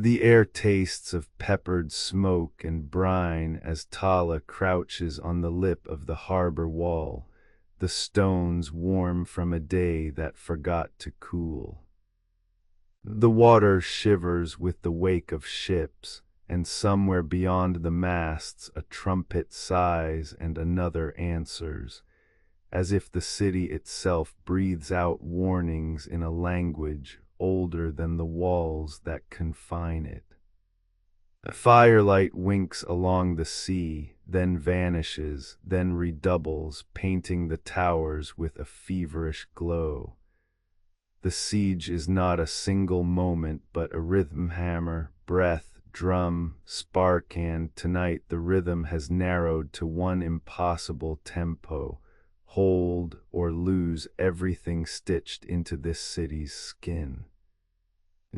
The air tastes of peppered smoke and brine as Tala crouches on the lip of the harbor wall, the stones warm from a day that forgot to cool. The water shivers with the wake of ships, and somewhere beyond the masts a trumpet sighs and another answers, as if the city itself breathes out warnings in a language older than the walls that confine it. A firelight winks along the sea, then vanishes, then redoubles, painting the towers with a feverish glow. The siege is not a single moment, but a rhythm hammer, breath, drum, spark, and tonight the rhythm has narrowed to one impossible tempo: hold or lose everything stitched into this city's skin.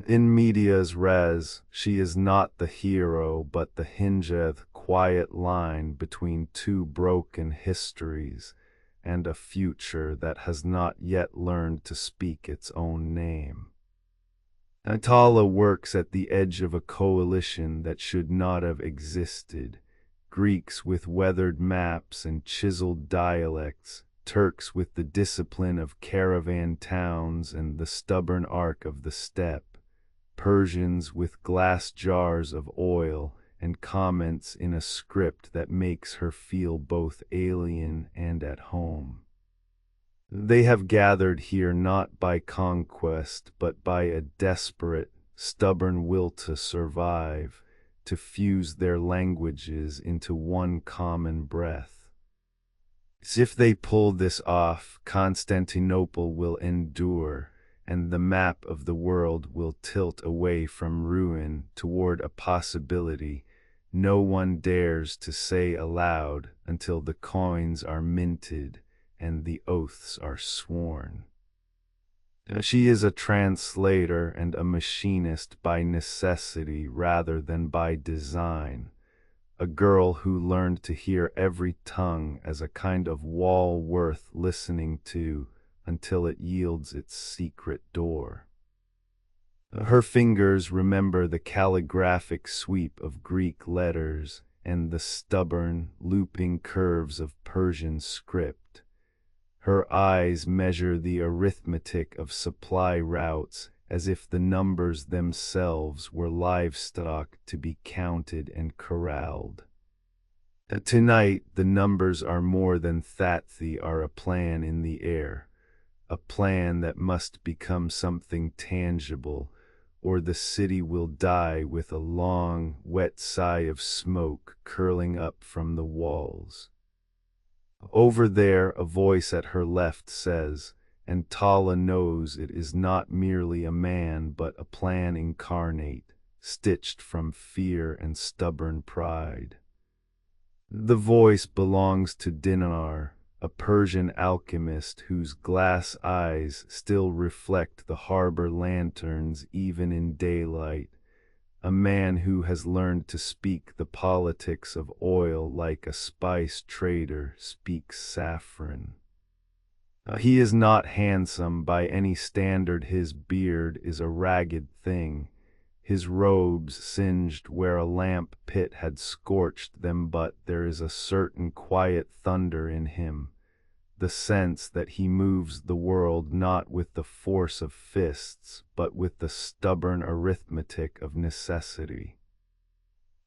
In medias res, she is not the hero, but the hinged, quiet line between two broken histories and a future that has not yet learned to speak its own name. Atala works at the edge of a coalition that should not have existed. Greeks with weathered maps and chiseled dialects, Turks with the discipline of caravan towns and the stubborn arc of the steppe, Persians with glass jars of oil and comments in a script that makes her feel both alien and at home. They have gathered here not by conquest, but by a desperate, stubborn will to survive, to fuse their languages into one common breath. As if they pull this off, Constantinople will endure, and the map of the world will tilt away from ruin toward a possibility no one dares to say aloud until the coins are minted and the oaths are sworn. She is a translator and a machinist by necessity rather than by design, a girl who learned to hear every tongue as a kind of wall worth listening to until it yields its secret door. Her fingers remember the calligraphic sweep of Greek letters and the stubborn, looping curves of Persian script. Her eyes measure the arithmetic of supply routes as if the numbers themselves were livestock to be counted and corralled. Tonight, the numbers are more than that, they are a plan in the air, a plan that must become something tangible, or the city will die with a long, wet sigh of smoke curling up from the walls. Over there, a voice at her left says, and Tala knows it is not merely a man but a plan incarnate, stitched from fear and stubborn pride. The voice belongs to Dinar, a Persian alchemist whose glass eyes still reflect the harbor lanterns even in daylight, a man who has learned to speak the politics of oil like a spice trader speaks saffron. He is not handsome by any standard, his beard is a ragged thing, his robes singed where a lamp pit had scorched them, but there is a certain quiet thunder in him, the sense that he moves the world not with the force of fists, but with the stubborn arithmetic of necessity.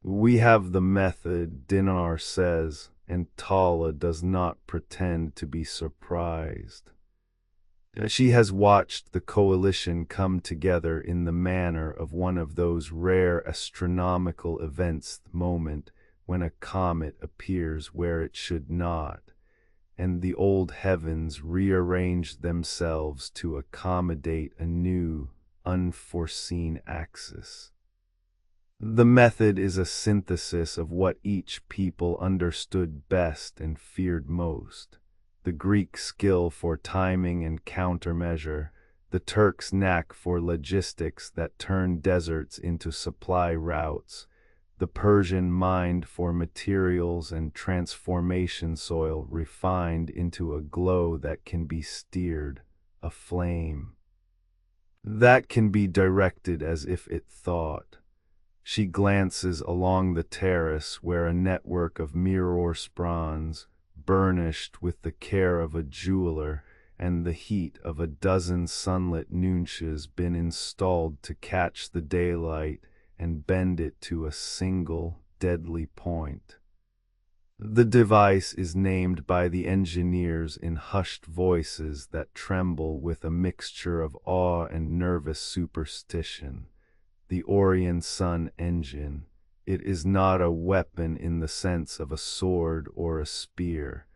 We have the method, Dinar says, and Tala does not pretend to be surprised. She has watched the coalition come together in the manner of one of those rare astronomical events, the moment when a comet appears where it should not, and the old heavens rearrange themselves to accommodate a new, unforeseen axis. The method is a synthesis of what each people understood best and feared most: the Greek skill for timing and countermeasure, the Turks' knack for logistics that turn deserts into supply routes, the Persian mind for materials and transformation, soil refined into a glow that can be steered, a flame that can be directed as if it thought. She glances along the terrace where a network of mirrors bronze, burnished with the care of a jeweler and the heat of a dozen sunlit noonches, been installed to catch the daylight and bend it to a single, deadly point. The device is named by the engineers in hushed voices that tremble with a mixture of awe and nervous superstition. The Orion Sun Engine. It is not a weapon in the sense of a sword or a spear.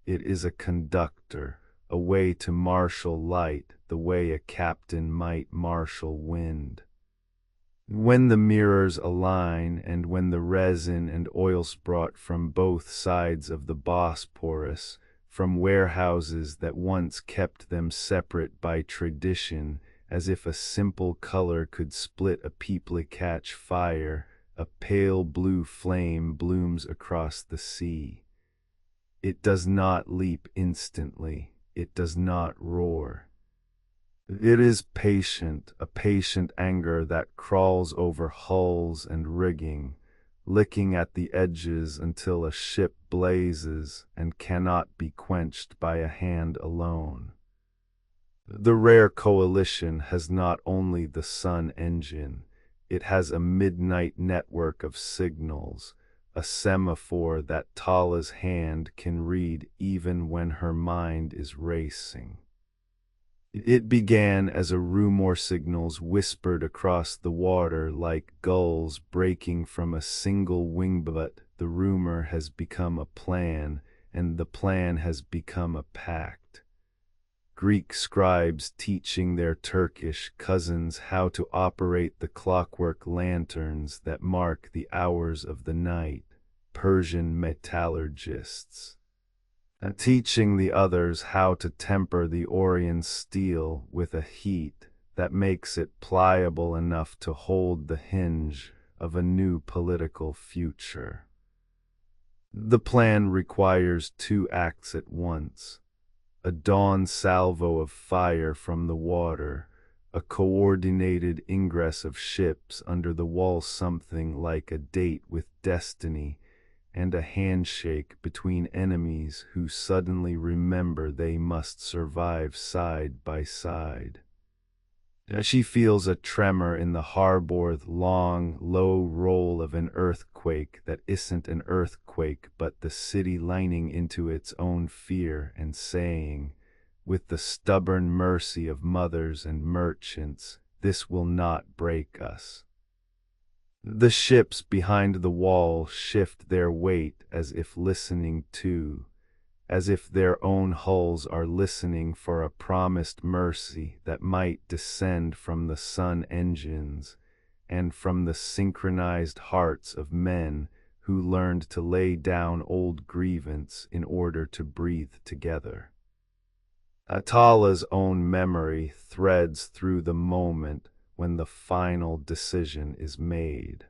It is a conductor, a way to marshal light the way a captain might marshal wind. When the mirrors align and when the resin and oils brought from both sides of the Bosporus, from warehouses that once kept them separate by tradition, as if a simple color could split a people, catch fire, a pale blue flame blooms across the sea. It does not leap instantly, it does not roar. It is patient, a patient anger that crawls over hulls and rigging, licking at the edges until a ship blazes and cannot be quenched by a hand alone. The rare coalition has not only the sun engine, it has a midnight network of signals, a semaphore that Tala's hand can read even when her mind is racing. It began as a rumor, signals whispered across the water like gulls breaking from a single wing, but the rumor has become a plan, and the plan has become a pact. Greek scribes teaching their Turkish cousins how to operate the clockwork lanterns that mark the hours of the night, Persian metallurgists teaching the others how to temper the Orion steel with a heat that makes it pliable enough to hold the hinge of a new political future. The plan requires two acts at once: a dawn salvo of fire from the water, a coordinated ingress of ships under the wall, something like a date with destiny, and a handshake between enemies who suddenly remember they must survive side by side. She feels a tremor in the harbor, the long, low roll of an earthquake that isn't an earthquake but the city lining into its own fear and saying, with the stubborn mercy of mothers and merchants, "This will not break us." The ships behind the wall shift their weight as if listening too, as if their own hulls are listening for a promised mercy that might descend from the sun engines and from the synchronized hearts of men who learned to lay down old grievance in order to breathe together. Atala's own memory threads through the moment when the final decision is made.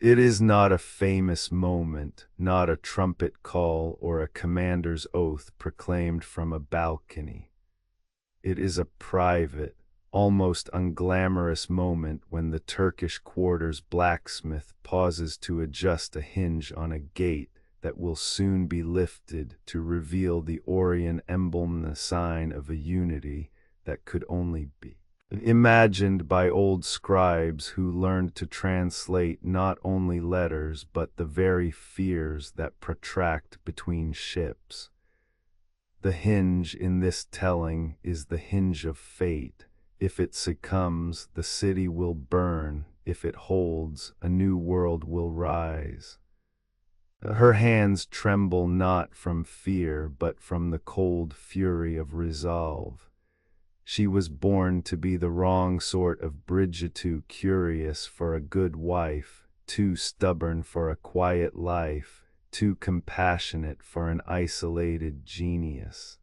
It is not a famous moment, not a trumpet call or a commander's oath proclaimed from a balcony. It is a private, almost unglamorous moment when the Turkish quarter's blacksmith pauses to adjust a hinge on a gate that will soon be lifted to reveal the Orion emblem, the sign of a unity that could only be imagined by old scribes who learned to translate not only letters but the very fears that protract between ships. The hinge in this telling is the hinge of fate. If it succumbs, the city will burn. If it holds, a new world will rise. Her hands tremble not from fear but from the cold fury of resolve. She was born to be the wrong sort of Bridget, too curious for a good wife, too stubborn for a quiet life, too compassionate for an isolated genius.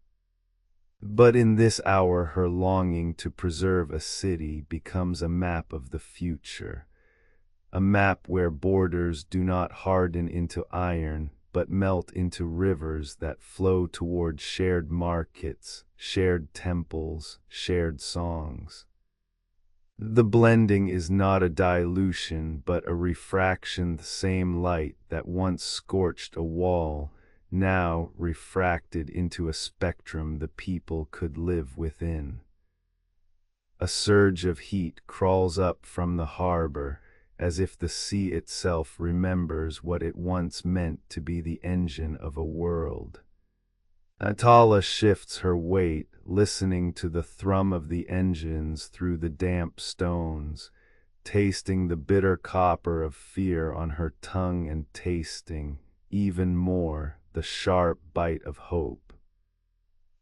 But in this hour her longing to preserve a city becomes a map of the future, a map where borders do not harden into iron, but melt into rivers that flow toward shared markets, shared temples, shared songs. The blending is not a dilution, but a refraction. The same light that once scorched a wall, now refracted into a spectrum the people could live within. A surge of heat crawls up from the harbor, as if the sea itself remembers what it once meant to be the engine of a world. Atala shifts her weight, listening to the thrum of the engines through the damp stones, tasting the bitter copper of fear on her tongue and tasting, even more, the sharp bite of hope.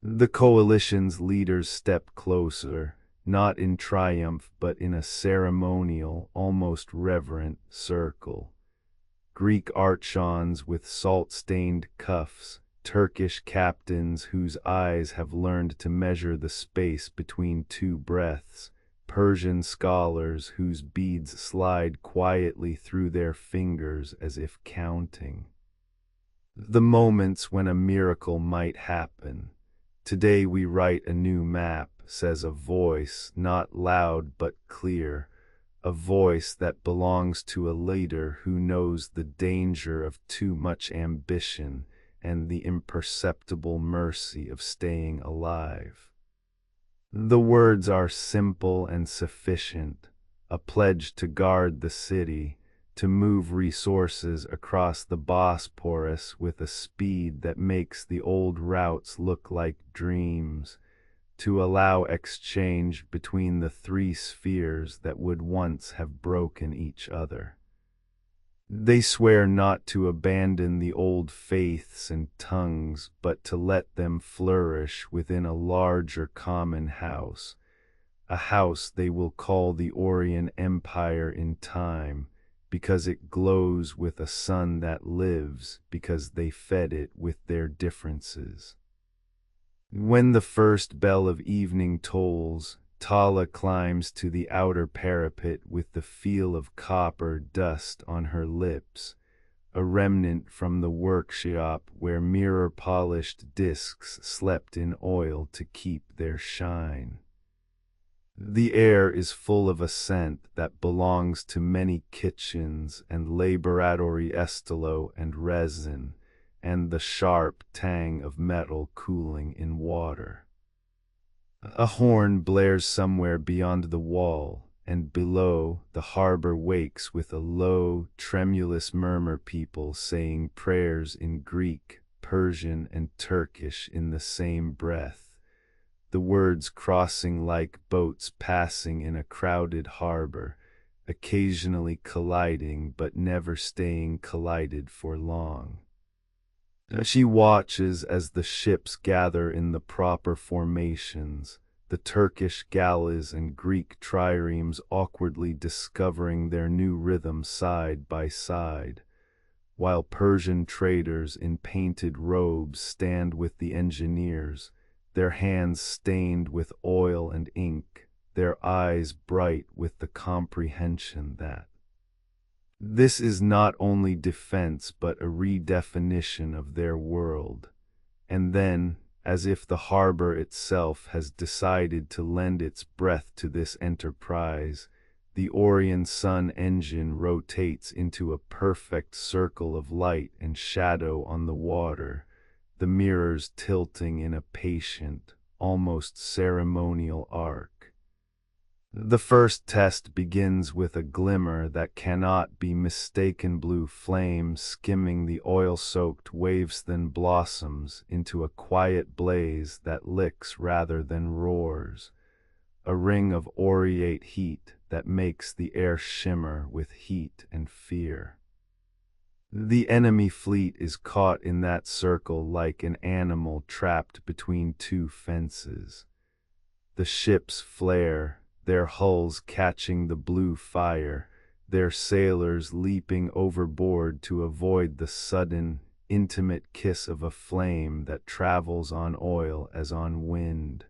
The coalition's leaders step closer, not in triumph but in a ceremonial, almost reverent circle. Greek archons with salt-stained cuffs, Turkish captains whose eyes have learned to measure the space between two breaths, Persian scholars whose beads slide quietly through their fingers as if counting. The moments when a miracle might happen. Today we write a new map, says a voice, not loud but clear, a voice that belongs to a leader who knows the danger of too much ambition and the imperceptible mercy of staying alive. The words are simple and sufficient, a pledge to guard the city, to move resources across the Bosporus with a speed that makes the old routes look like dreams, to allow exchange between the three spheres that would once have broken each other. They swear not to abandon the old faiths and tongues, but to let them flourish within a larger common house, a house they will call the Orient Empire in time, because it glows with a sun that lives, because they fed it with their differences. When the first bell of evening tolls, Tala climbs to the outer parapet with the feel of copper dust on her lips, a remnant from the workshop where mirror-polished discs slept in oil to keep their shine. The air is full of a scent that belongs to many kitchens and laboratory estolo and resin, and the sharp tang of metal cooling in water. A horn blares somewhere beyond the wall, and below, the harbor wakes with a low, tremulous murmur, people saying prayers in Greek, Persian, and Turkish in the same breath, the words crossing like boats passing in a crowded harbor, occasionally colliding but never staying collided for long. She watches as the ships gather in the proper formations, the Turkish galleys and Greek triremes awkwardly discovering their new rhythm side by side, while Persian traders in painted robes stand with the engineers, their hands stained with oil and ink, their eyes bright with the comprehension that this is not only defense but a redefinition of their world. And then, as if the harbor itself has decided to lend its breath to this enterprise, the Orion sun engine rotates into a perfect circle of light and shadow on the water, the mirrors tilting in a patient, almost ceremonial arc. The first test begins with a glimmer that cannot be mistaken, blue flame skimming the oil-soaked waves, then blossoms into a quiet blaze that licks rather than roars, a ring of aureate heat that makes the air shimmer with heat and fear. The enemy fleet is caught in that circle like an animal trapped between two fences. The ships flare, their hulls catching the blue fire, their sailors leaping overboard to avoid the sudden, intimate kiss of a flame that travels on oil as on wind.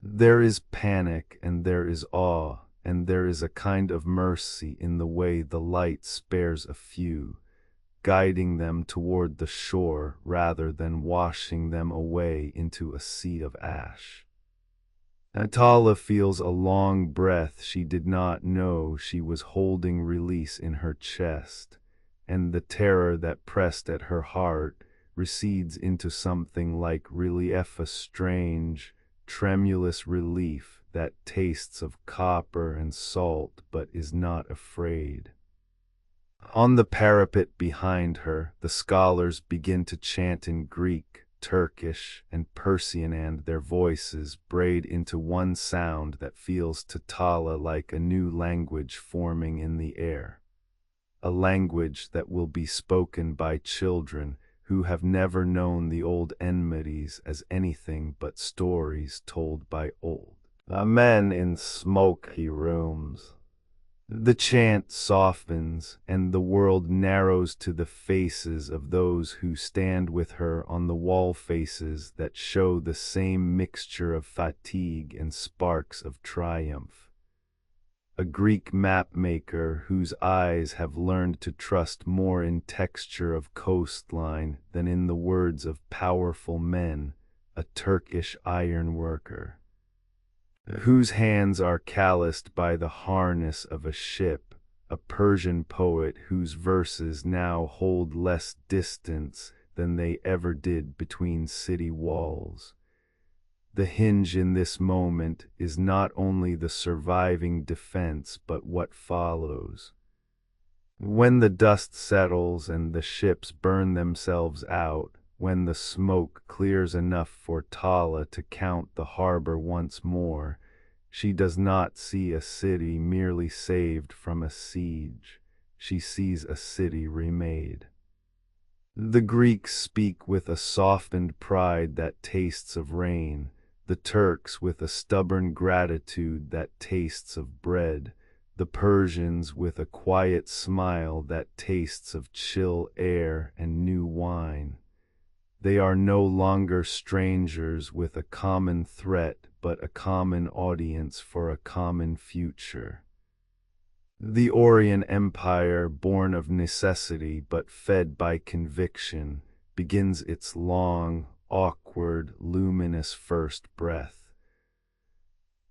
There is panic and there is awe, and there is a kind of mercy in the way the light spares a few, guiding them toward the shore rather than washing them away into a sea of ash. Atala feels a long breath she did not know she was holding release in her chest, and the terror that pressed at her heart recedes into something like relief, a strange, tremulous relief that tastes of copper and salt but is not afraid. On the parapet behind her, the scholars begin to chant in Greek, Turkish, and Persian, and their voices braid into one sound that feels to Tala like a new language forming in the air. A language that will be spoken by children who have never known the old enmities as anything but stories told by old men in smoky rooms. The chant softens, and the world narrows to the faces of those who stand with her on the wall, faces that show the same mixture of fatigue and sparks of triumph. A Greek mapmaker whose eyes have learned to trust more in texture of coastline than in the words of powerful men, a Turkish ironworker whose hands are calloused by the harness of a ship, a Persian poet whose verses now hold less distance than they ever did between city walls. The hinge in this moment is not only the surviving defense but what follows. When the dust settles and the ships burn themselves out, when the smoke clears enough for Tala to count the harbor once more, she does not see a city merely saved from a siege. She sees a city remade. The Greeks speak with a softened pride that tastes of rain, the Turks with a stubborn gratitude that tastes of bread, the Persians with a quiet smile that tastes of chill air and new wine. They are no longer strangers with a common threat, but a common audience for a common future. The Orient Empire, born of necessity but fed by conviction, begins its long, awkward, luminous first breath.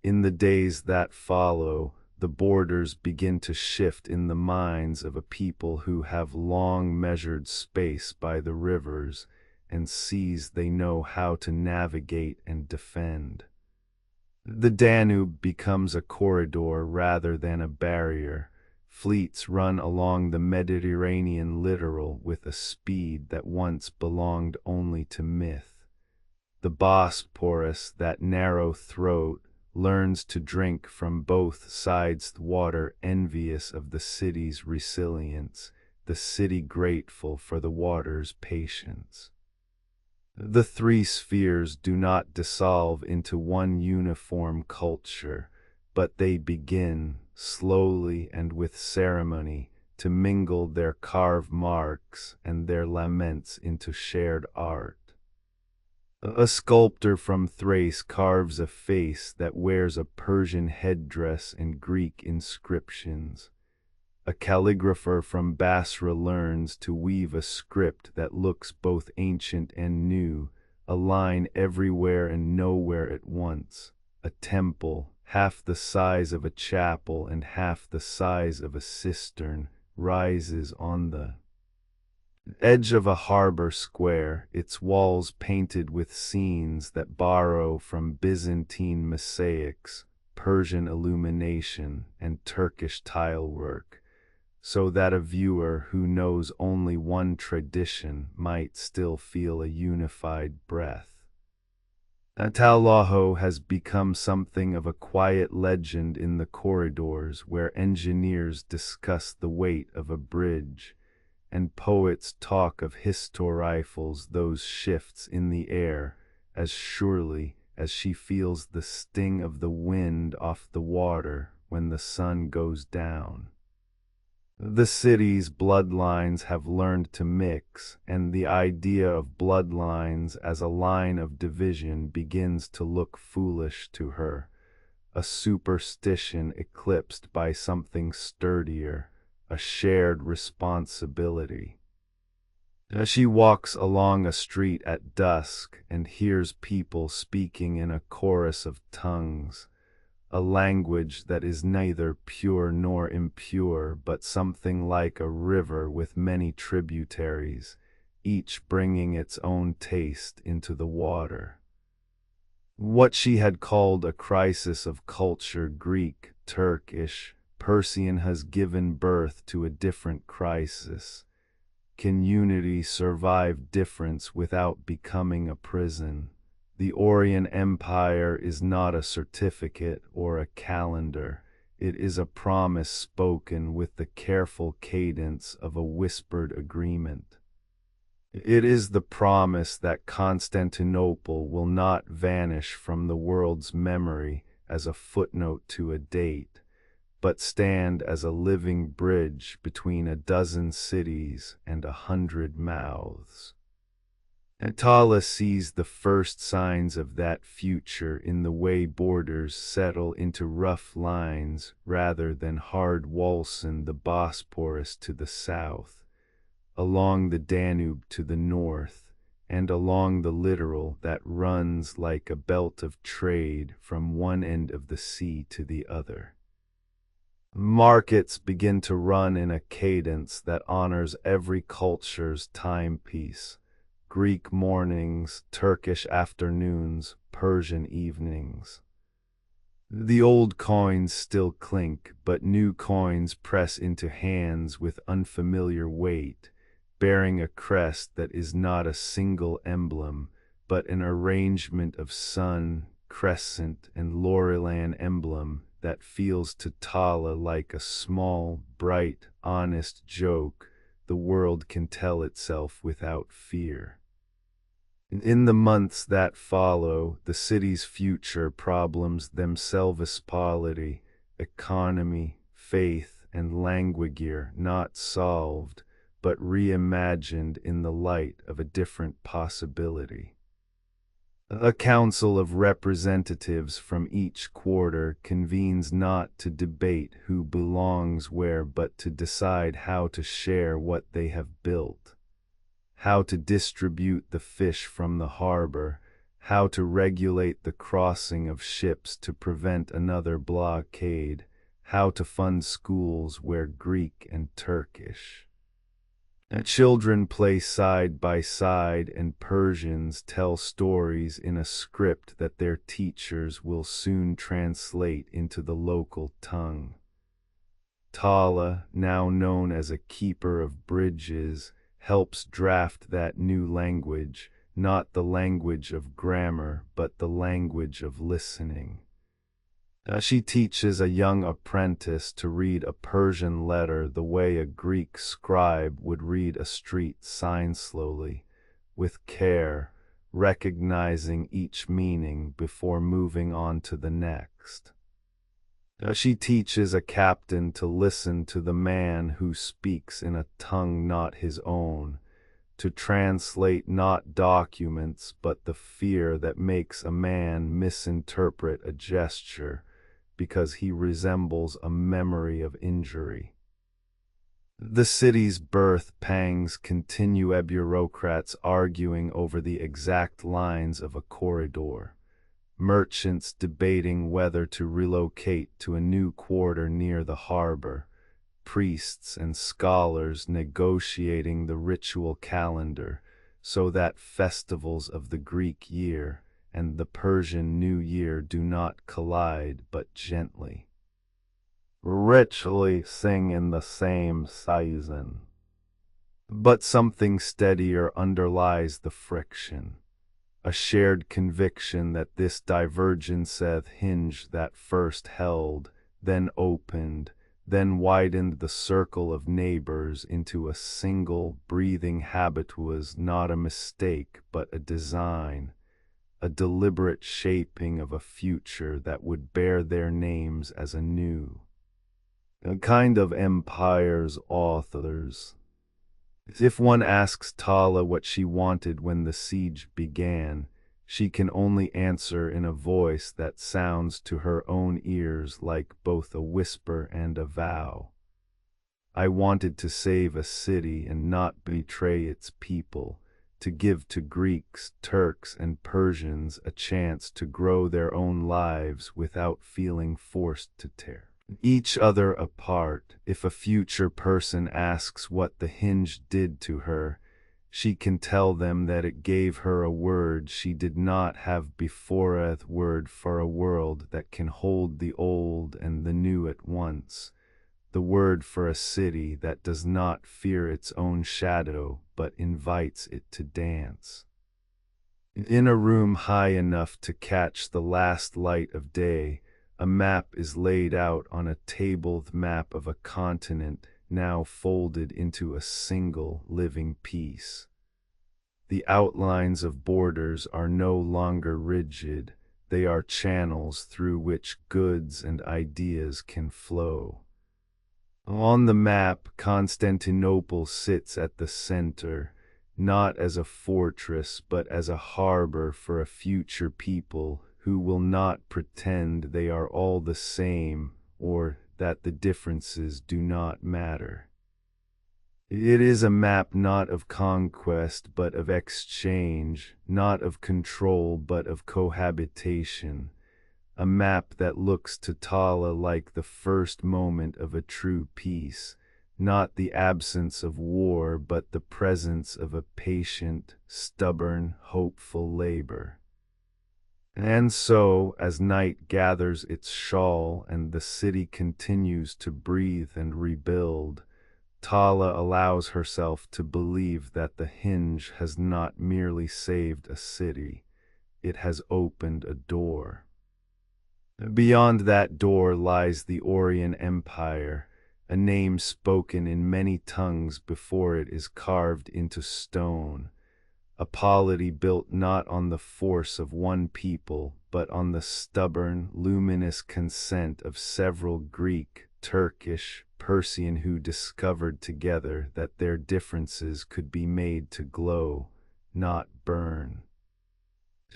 In the days that follow, the borders begin to shift in the minds of a people who have long measured space by the rivers and seas they know how to navigate and defend. The Danube becomes a corridor rather than a barrier. Fleets run along the Mediterranean littoral with a speed that once belonged only to myth. The Bosporus, that narrow throat, learns to drink from both sides the water, envious of the city's resilience, the city grateful for the water's patience. The three spheres do not dissolve into one uniform culture, but they begin, slowly and with ceremony, to mingle their carved marks and their laments into shared art. A sculptor from Thrace carves a face that wears a Persian headdress and Greek inscriptions. A calligrapher from Basra learns to weave a script that looks both ancient and new, a line everywhere and nowhere at once. A temple, half the size of a chapel and half the size of a cistern, rises on the edge of a harbor square, its walls painted with scenes that borrow from Byzantine mosaics, Persian illumination, and Turkish tilework, so that a viewer who knows only one tradition might still feel a unified breath. Atalaho has become something of a quiet legend in the corridors where engineers discuss the weight of a bridge, and poets talk of historifles, those shifts in the air, as surely as she feels the sting of the wind off the water when the sun goes down. The city's bloodlines have learned to mix, and the idea of bloodlines as a line of division begins to look foolish to her, a superstition eclipsed by something sturdier, a shared responsibility. She walks along a street at dusk and hears people speaking in a chorus of tongues, a language that is neither pure nor impure, but something like a river with many tributaries, each bringing its own taste into the water. What she had called a crisis of culture, Greek, Turkish, Persian, has given birth to a different crisis. Can unity survive difference without becoming a prison? The Orient Empire is not a certificate or a calendar. It is a promise spoken with the careful cadence of a whispered agreement. It is the promise that Constantinople will not vanish from the world's memory as a footnote to a date, but stand as a living bridge between a dozen cities and 100 mouths. Atala sees the first signs of that future in the way borders settle into rough lines rather than hard walls, in the Bosporus to the south, along the Danube to the north, and along the littoral that runs like a belt of trade from one end of the sea to the other. Markets begin to run in a cadence that honors every culture's timepiece. Greek mornings, Turkish afternoons, Persian evenings. The old coins still clink, but new coins press into hands with unfamiliar weight, bearing a crest that is not a single emblem, but an arrangement of sun, crescent, and Laurellan emblem that feels to Tala like a small, bright, honest joke the world can tell itself without fear. In the months that follow, the city's future problems themselves, polity, economy, faith, and language, not solved, but reimagined in the light of a different possibility. A council of representatives from each quarter convenes not to debate who belongs where, but to decide how to share what they have built, how to distribute the fish from the harbor, how to regulate the crossing of ships to prevent another blockade, how to fund schools where Greek and Turkish children play side by side, and Persians tell stories in a script that their teachers will soon translate into the local tongue. Tala, now known as a keeper of bridges, helps draft that new language, not the language of grammar, but the language of listening. She teaches a young apprentice to read a Persian letter the way a Greek scribe would read a street sign, slowly, with care, recognizing each meaning before moving on to the next. She teaches a captain to listen to the man who speaks in a tongue not his own, to translate not documents but the fear that makes a man misinterpret a gesture because he resembles a memory of injury. The city's birth pangs continue, bureaucrats arguing over the exact lines of a corridor, merchants debating whether to relocate to a new quarter near the harbor, priests and scholars negotiating the ritual calendar so that festivals of the Greek year and the Persian New Year do not collide but gently, richly sing in the same season. But something steadier underlies the friction, a shared conviction that this divergence hinge that first held, then opened, then widened the circle of neighbors into a single, breathing habit, was not a mistake but a design, a deliberate shaping of a future that would bear their names as a new, a kind of empire's authors. If one asks Tala what she wanted when the siege began, she can only answer in a voice that sounds to her own ears like both a whisper and a vow. I wanted to save a city and not betray its people, to give to Greeks, Turks, and Persians a chance to grow their own lives without feeling forced to tear each other apart. If a future person asks what the hinge did to her, she can tell them that it gave her a word she did not have before, a word for a world that can hold the old and the new at once, the word for a city that does not fear its own shadow but invites it to dance. In a room high enough to catch the last light of day, a map is laid out on a table, the map of a continent now folded into a single living piece. The outlines of borders are no longer rigid, they are channels through which goods and ideas can flow. On the map, Constantinople sits at the center, not as a fortress but as a harbor for a future people who will not pretend they are all the same or that the differences do not matter. It is a map not of conquest but of exchange, not of control but of cohabitation, a map that looks to Tala like the first moment of a true peace, not the absence of war but the presence of a patient, stubborn, hopeful labor. And so, as night gathers its shawl and the city continues to breathe and rebuild, Tala allows herself to believe that the hinge has not merely saved a city, it has opened a door. Beyond that door lies the Orian Empire, a name spoken in many tongues before it is carved into stone, a polity built not on the force of one people, but on the stubborn, luminous consent of several Greek, Turkish, Persian who discovered together that their differences could be made to glow, not burn.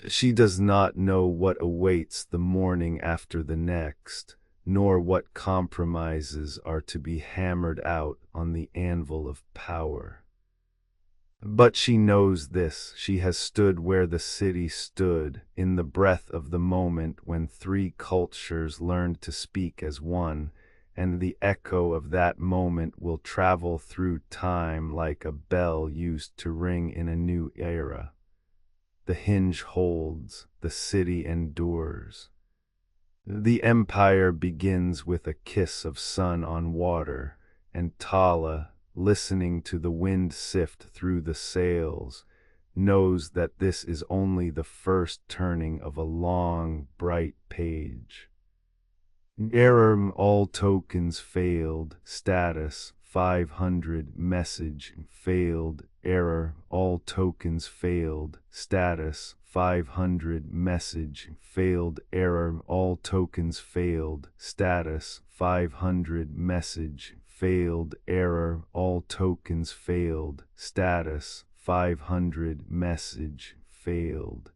She does not know what awaits the morning after the next, nor what compromises are to be hammered out on the anvil of power. But she knows this: she has stood where the city stood, in the breath of the moment when three cultures learned to speak as one, and the echo of that moment will travel through time like a bell used to ring in a new era. The hinge holds, the city endures. The empire begins with a kiss of sun on water, and Tala, listening to the wind sift through the sails, knows that this is only the first turning of a long, bright page. Error, all tokens failed, status 500, message failed, error, all tokens failed, status 500, message failed, error, all tokens failed, status 500, message failed, error, all tokens failed, status 500, message failed.